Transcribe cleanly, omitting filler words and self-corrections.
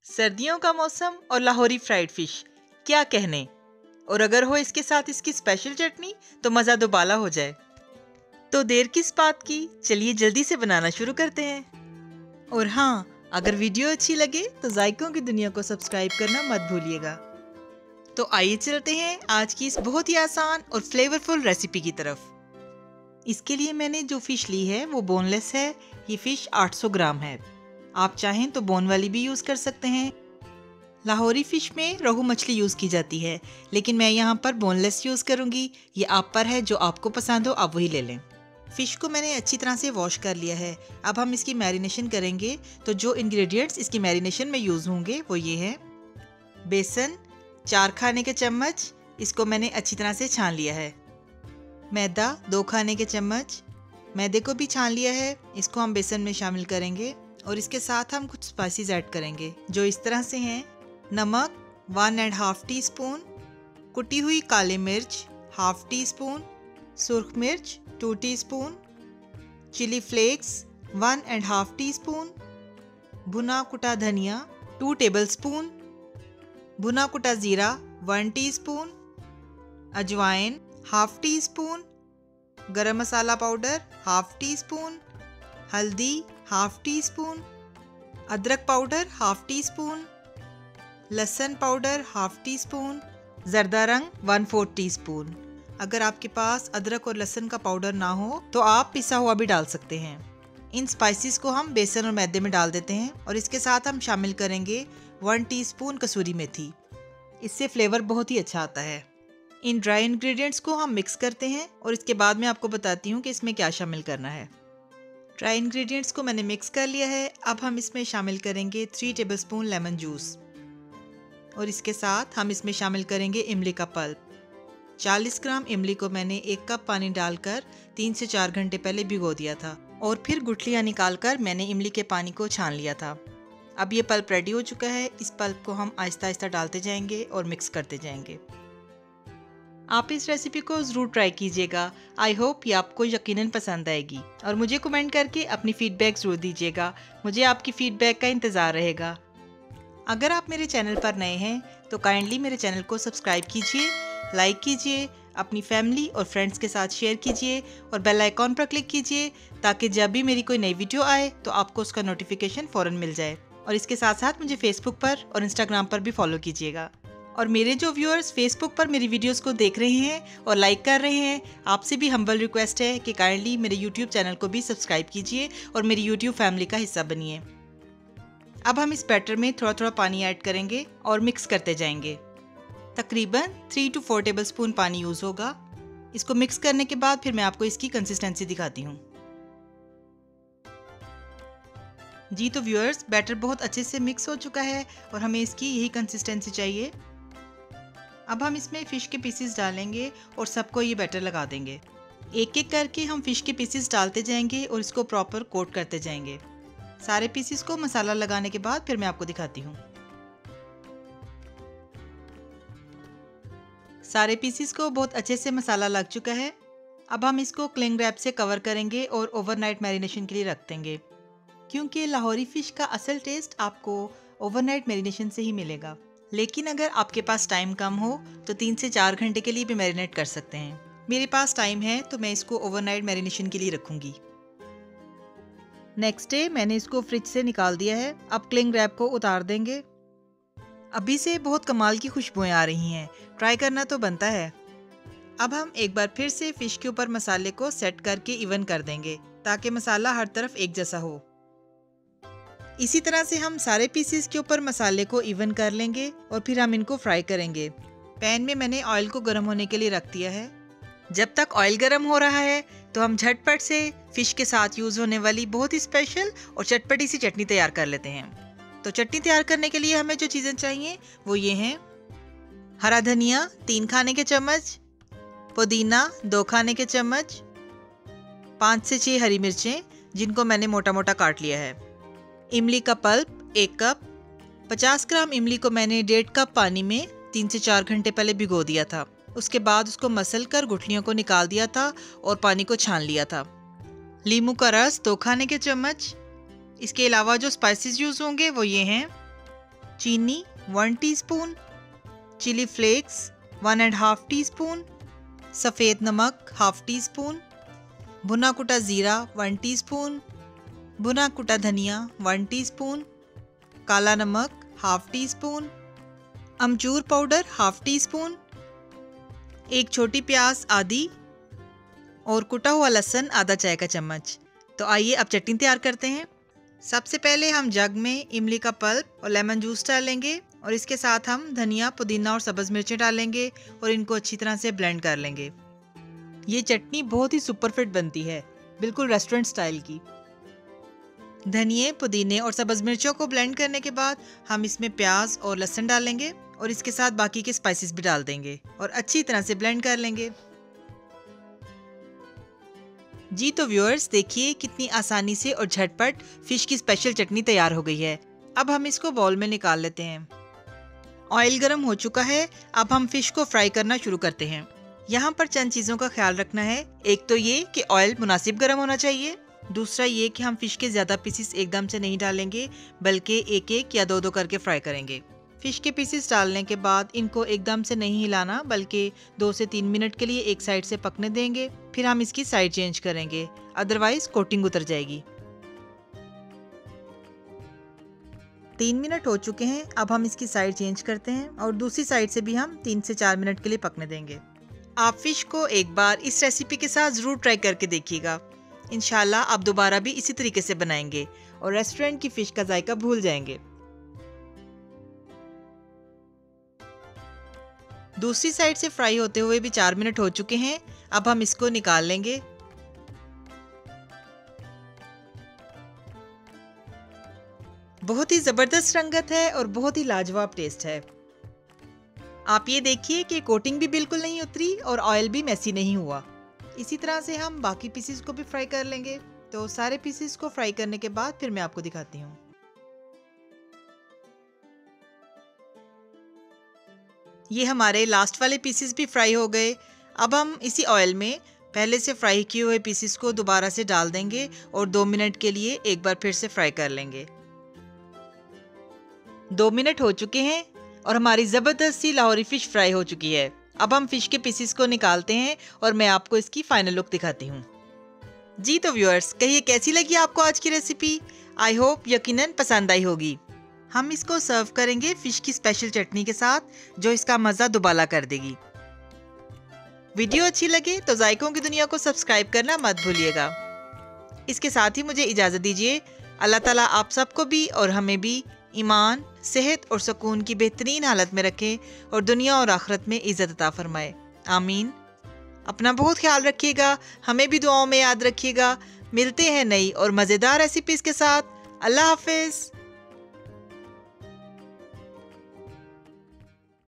सर्दियों का मौसम और लाहौरी फ्राइड फिश, क्या कहने। और अगर हो इसके साथ इसकी स्पेशल चटनी तो मज़ा दुबाला हो जाए। तो देर किस बात की, चलिए जल्दी से बनाना शुरू करते हैं। और हाँ, अगर वीडियो अच्छी लगे तो जायकों की दुनिया को सब्सक्राइब करना मत भूलिएगा। तो आइए चलते हैं आज की इस बहुत ही आसान और फ्लेवरफुल रेसिपी की तरफ। इसके लिए मैंने जो फ़िश ली है वो बोनलेस है। ये फ़िश 800 ग्राम है। आप चाहें तो बोन वाली भी यूज़ कर सकते हैं। लाहौरी फ़िश में रोहू मछली यूज़ की जाती है, लेकिन मैं यहाँ पर बोनलेस यूज़ करूँगी। ये आप पर है, जो आपको पसंद हो आप वही ले लें। फ़िश को मैंने अच्छी तरह से वॉश कर लिया है। अब हम इसकी मैरिनेशन करेंगे। तो जो इंग्रेडिएंट्स इसकी मैरिनेशन में यूज़ होंगे वो ये है। बेसन 4 खाने के चम्मच, इसको मैंने अच्छी तरह से छान लिया है। मैदा 2 खाने के चम्मच, मैदे को भी छान लिया है। इसको हम बेसन में शामिल करेंगे और इसके साथ हम कुछ स्पाइसेस ऐड करेंगे जो इस तरह से हैं। नमक 1.5 टीस्पून, कुटी हुई काली मिर्च 1/2 टीस्पून, सुर्ख मिर्च 2 टीस्पून, चिली फ्लेक्स 1.5 टीस्पून, भुना कुटा धनिया 2 टेबलस्पून, भुना कुटा जीरा 1 टीस्पून, अजवाइन 1/2 टीस्पून, गरम मसाला पाउडर 1/2 टीस्पून, हल्दी 1/2 टीस्पून, अदरक पाउडर 1/2 टीस्पून, लहसुन पाउडर 1/2 टीस्पून, जर्दा रंग 1/4 टीस्पून। अगर आपके पास अदरक और लहसुन का पाउडर ना हो तो आप पिसा हुआ भी डाल सकते हैं। इन स्पाइसेस को हम बेसन और मैदे में डाल देते हैं और इसके साथ हम शामिल करेंगे 1 टीस्पून कसूरी मेथी। इससे फ्लेवर बहुत ही अच्छा आता है। इन ड्राई इंग्रेडिएंट्स को हम मिक्स करते हैं और इसके बाद मैं आपको बताती हूँ कि इसमें क्या शामिल करना है। ड्राई इंग्रेडिएंट्स को मैंने मिक्स कर लिया है। अब हम इसमें शामिल करेंगे 3 टेबलस्पून लेमन जूस और इसके साथ हम इसमें शामिल करेंगे इमली का पल्प। 40 ग्राम इमली को मैंने 1 कप पानी डालकर 3 से 4 घंटे पहले भिगो दिया था और फिर गुठलियाँ निकालकर मैंने इमली के पानी को छान लिया था। अब ये पल्प रेडी हो चुका है। इस पल्प को हम आहिस्ता आहिस्ता डालते जाएंगे और मिक्स करते जाएंगे। आप इस रेसिपी को ज़रूर ट्राई कीजिएगा। आई होप ये आपको यकीनन पसंद आएगी और मुझे कमेंट करके अपनी फ़ीडबैक ज़रूर दीजिएगा। मुझे आपकी फ़ीडबैक का इंतज़ार रहेगा। अगर आप मेरे चैनल पर नए हैं तो काइंडली मेरे चैनल को सब्सक्राइब कीजिए, लाइक कीजिए, अपनी फैमिली और फ्रेंड्स के साथ शेयर कीजिए और बेल आइकॉन पर क्लिक कीजिए ताकि जब भी मेरी कोई नई वीडियो आए तो आपको उसका नोटिफिकेशन फ़ौरन मिल जाए। और इसके साथ साथ मुझे फेसबुक पर और इंस्टाग्राम पर भी फॉलो कीजिएगा। और मेरे जो व्यूअर्स फेसबुक पर मेरी वीडियोस को देख रहे हैं और लाइक कर रहे हैं, आपसे भी हम्बल रिक्वेस्ट है कि काइंडली मेरे यूट्यूब चैनल को भी सब्सक्राइब कीजिए और मेरी यूट्यूब फैमिली का हिस्सा बनिए। अब हम इस बैटर में थोड़ा थोड़ा पानी ऐड करेंगे और मिक्स करते जाएंगे। तकरीबन 3 to 4 टेबलस्पून पानी यूज़ होगा। इसको मिक्स करने के बाद फिर मैं आपको इसकी कंसिस्टेंसी दिखाती हूँ। जी तो व्यूअर्स, बैटर बहुत अच्छे से मिक्स हो चुका है और हमें इसकी यही कंसिस्टेंसी चाहिए। अब हम इसमें फ़िश के पीसेस डालेंगे और सबको ये बैटर लगा देंगे। एक एक करके हम फ़िश के पीसेस डालते जाएंगे और इसको प्रॉपर कोट करते जाएंगे। सारे पीसेस को मसाला लगाने के बाद फिर मैं आपको दिखाती हूँ। सारे पीसेस को बहुत अच्छे से मसाला लग चुका है। अब हम इसको क्लिंग रैप से कवर करेंगे और ओवरनाइट मैरिनेशन के लिए रख देंगे, क्योंकि लाहौरी फ़िश का असल टेस्ट आपको ओवरनाइट मैरिनेशन से ही मिलेगा। लेकिन अगर आपके पास टाइम कम हो तो 3 से 4 घंटे के लिए भी मैरिनेट कर सकते हैं। मेरे पास टाइम है तो मैं इसको ओवरनाइट मैरिनेशन के लिए रखूँगी। नेक्स्ट डे मैंने इसको फ्रिज से निकाल दिया है। अब क्लिंग रैप को उतार देंगे। अभी से बहुत कमाल की खुशबुएं आ रही हैं, ट्राई करना तो बनता है। अब हम एक बार फिर से फ़िश के ऊपर मसाले को सेट करके इवन कर देंगे ताकि मसाला हर तरफ एक जैसा हो। इसी तरह से हम सारे पीसेस के ऊपर मसाले को इवन कर लेंगे और फिर हम इनको फ्राई करेंगे। पैन में मैंने ऑयल को गर्म होने के लिए रख दिया है। जब तक ऑयल गर्म हो रहा है तो हम झटपट से फ़िश के साथ यूज़ होने वाली बहुत ही स्पेशल और चटपटी सी चटनी तैयार कर लेते हैं। तो चटनी तैयार करने के लिए हमें जो चीज़ें चाहिए वो ये हैं। हरा धनिया 3 खाने के चम्मच, पुदीना 2 खाने के चम्मच, 5 से 6 हरी मिर्चें जिनको मैंने मोटा मोटा काट लिया है, इमली का पल्प 1 कप, 50 ग्राम इमली को मैंने 1.5 कप पानी में 3 से 4 घंटे पहले भिगो दिया था। उसके बाद उसको मसल कर गुठलियों को निकाल दिया था और पानी को छान लिया था। लीमू का रस 2 खाने के चम्मच। इसके अलावा जो स्पाइसेस यूज़ होंगे वो ये हैं। चीनी 1 टीस्पून, चिली फ्लेक्स 1.5 टीस्पून, सफ़ेद नमक 1/2 टीस्पून, भुना कुटा ज़ीरा 1 टीस्पून, भुना कुटा धनिया 1 टीस्पून, काला नमक 1/2 टीस्पून, अमचूर पाउडर 1/2 टीस्पून, एक छोटी प्याज आधी और कुटा हुआ लहसुन आधा चाय का चम्मच। तो आइए अब चटनी तैयार करते हैं। सबसे पहले हम जग में इमली का पल्प और लेमन जूस डालेंगे और इसके साथ हम धनिया, पुदीना और सब्ज़ मिर्चें डालेंगे और इनको अच्छी तरह से ब्लेंड कर लेंगे। ये चटनी बहुत ही सुपरफिट बनती है, बिल्कुल रेस्टोरेंट स्टाइल की। धनिए, पुदीने और सब्ज़ मिर्चों को ब्लेंड करने के बाद हम इसमें प्याज और लहसुन डालेंगे और इसके साथ बाकी के स्पाइसेस भी डाल देंगे और अच्छी तरह से ब्लेंड कर लेंगे। जी तो व्यूअर्स, देखिए कितनी आसानी से और झटपट फिश की स्पेशल चटनी तैयार हो गई है। अब हम इसको बाउल में निकाल लेते हैं। ऑयल गर्म हो चुका है, अब हम फिश को फ्राई करना शुरू करते हैं। यहाँ पर चंद चीज़ों का ख्याल रखना है। एक तो ये कि ऑयल मुनासिब गर्म होना चाहिए। दूसरा ये कि हम फिश के ज़्यादा पीसेस एकदम से नहीं डालेंगे, बल्कि एक एक या दो दो करके फ्राई करेंगे। फिश के पीसेस डालने के बाद इनको एकदम से नहीं हिलाना, बल्कि 2 से 3 मिनट के लिए एक साइड से पकने देंगे। फिर हम इसकी साइड चेंज करेंगे, अदरवाइज कोटिंग उतर जाएगी। 3 मिनट हो चुके हैं, अब हम इसकी साइड चेंज करते हैं और दूसरी साइड से भी हम 3 से 4 मिनट के लिए पकने देंगे। आप फिश को एक बार इस रेसिपी के साथ ज़रूर ट्राई करके देखिएगा। इंशाल्लाह आप दोबारा भी इसी तरीके से बनाएंगे और रेस्टोरेंट की फिश का जायका भूल जाएंगे। दूसरी साइड से फ्राई होते हुए भी 4 मिनट हो चुके हैं, अब हम इसको निकाल लेंगे। बहुत ही ज़बरदस्त रंगत है और बहुत ही लाजवाब टेस्ट है। आप ये देखिए कि कोटिंग भी बिल्कुल नहीं उतरी और ऑयल भी मैसी नहीं हुआ। इसी तरह से हम बाकी पीसेस को भी फ्राई कर लेंगे। तो सारे पीसेस को फ्राई करने के बाद फिर मैं आपको दिखाती हूँ। ये हमारे लास्ट वाले पीसेस भी फ्राई हो गए। अब हम इसी ऑयल में पहले से फ्राई किए हुए पीसेस को दोबारा से डाल देंगे और 2 मिनट के लिए एक बार फिर से फ्राई कर लेंगे। 2 मिनट हो चुके हैं और हमारी ज़बरदस्त सी लाहौरी फिश फ्राई हो चुकी है। अब हम फिश के पीसेस को निकालते हैं और मैं आपको इसकी फाइनल लुक दिखाती हूँ। जी तो व्यूअर्स, कहिए कैसी लगी आपको आज की रेसिपी। आई होप यकीनन पसंद आई होगी। हम इसको सर्व करेंगे फिश की स्पेशल चटनी के साथ, जो इसका मज़ा दुबाला कर देगी। वीडियो अच्छी लगे तो जायकों की दुनिया को सब्सक्राइब करना मत भूलिएगा। इसके साथ ही मुझे इजाज़त दीजिए। अल्लाह ताला आप सबको भी और हमें भी ईमान, सेहत और सुकून की बेहतरीन हालत में रखे और दुनिया और आखिरत में इज़्ज़त अता फरमाए। आमीन। अपना बहुत ख्याल रखिएगा, हमें भी दुआओं में याद रखिएगा। मिलते हैं नई और मज़ेदार रेसिपीज़ के साथ। अल्लाह हाफिज़।